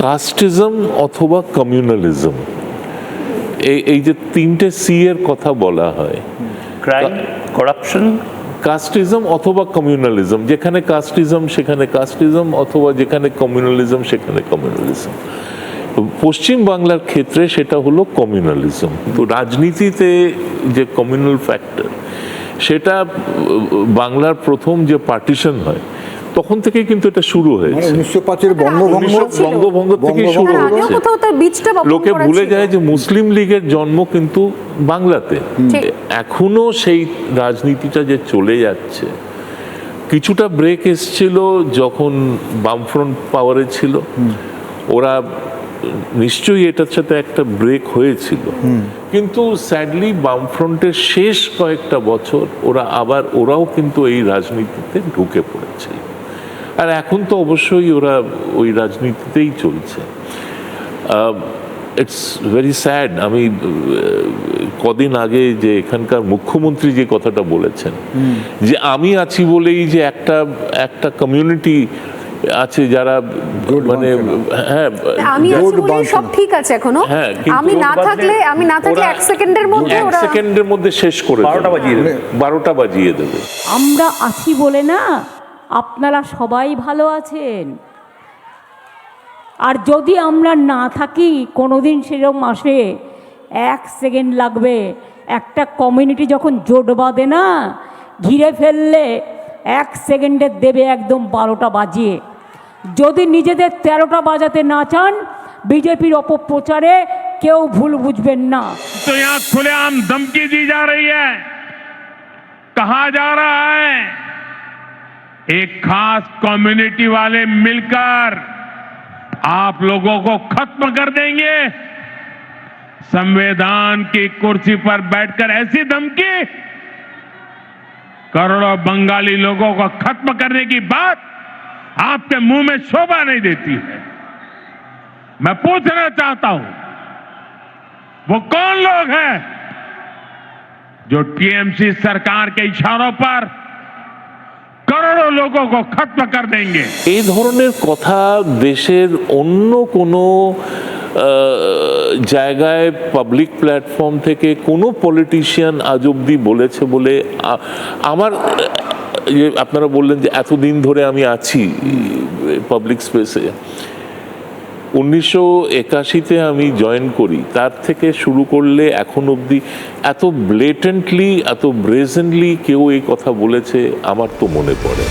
Casteism অথবা communalism, এই যে তিনটে সি এর কথা বলা হয়, ক্রাইম, করাপশন, কাস্টিজম অথবা কমিউনালিজম, যেখানে কাস্টিজম সেখানে কাস্টিজম, অথবা যেখানে কমিউনালিজম সেখানে কমিউনালিজম। পশ্চিম বাংলার ক্ষেত্রে সেটা হলো কমিউনালিজম। তো রাজনীতিতে যে কমিউনাল ফ্যাক্টর, সেটা বাংলার প্রথম যে পার্টিশন হয় তখন থেকে কিন্তু এটা শুরু হয়েছে। 1905-এর বঙ্গভঙ্গ থেকেই শুরু হচ্ছে। লোকে ভুলে যায় যে মুসলিম লীগের জন্ম কিন্তু বাংলাতে। এখনো সেই রাজনীতিটা যে চলে যাচ্ছে, কিছুটা ব্রেক এসছিল যখন বামফ্রন্ট পাওয়ারে ছিল, ওরা নিশ্চয়ই এটার সাথে একটা ব্রেক হয়েছিল, কিন্তু স্যাডলি বামফ্রন্টের শেষ কয়েকটা বছর ওরাও কিন্তু এই রাজনীতিতে ঢুকে পড়েছিল। আর এখন তো অবশ্যই ওরা ওই রাজনীতিতেই চলছে। It's very sad. আমি কদিন আগে যে এখানকার মুখ্যমন্ত্রী যে কথাটা বলেছেন, যে আমি আছি বলেই যে একটা কমিউনিটি আছে যারা মানে হ্যাঁ আমি আছি বলেই সব ঠিক আছে এখনো, আমি না থাকলে এক সেকেন্ডের মধ্যে শেষ করে 12টা বাজিয়ে দেবে। আমরা আছি বলে না, আপনারা সবাই ভালো আছেন। আর যদি আমরা না থাকি কোনোদিন সেরকম আসে, 1 সেকেন্ড লাগবে। একটা কমিউনিটি যখন জোট বাঁধে না, ঘিরে ফেললে 1 সেকেন্ডে দেবে একদম 12টা বাজিয়ে। যদি নিজেদের 13টা বাজাতে না চান, বিজেপির অপপ্রচারে কেউ ভুল বুঝবেন না। तो यहाँ खुलेआम धमकी दी जा रही है, कहा जा रहा है एक खास कम्युनिटी वाले मिलकर आप लोगों को खत्म कर देंगे। संविधान की कुर्सी पर बैठकर ऐसी धमकी, करोड़ों बंगाली लोगों को खत्म करने की बात आपके मुंह में शोभा नहीं देती है। मैं पूछना चाहता हूं, वो कौन लोग हैं जो टीएमसी सरकार के इशारों पर करोड़ों लोगों को खत्म कर देंगे? এই ধরনের কথা দেশের অন্য কোনো জায়গায় পাবলিক প্ল্যাটফর্ম থেকে কোনো পলিটিশিয়ান আজ অব্দি বলেছে বলে আমার, আপনারা বললেন যে এতদিন ধরে আমি আছি পাবলিক স্পেসে, 1981-তে আমি জয়েন করি, তার থেকে শুরু করলে এখন অবধি এত ব্লেটেন্টলি, এত ব্রেজেন্টলি কেউ এই কথা বলেছে আমার তো মনে পড়ে।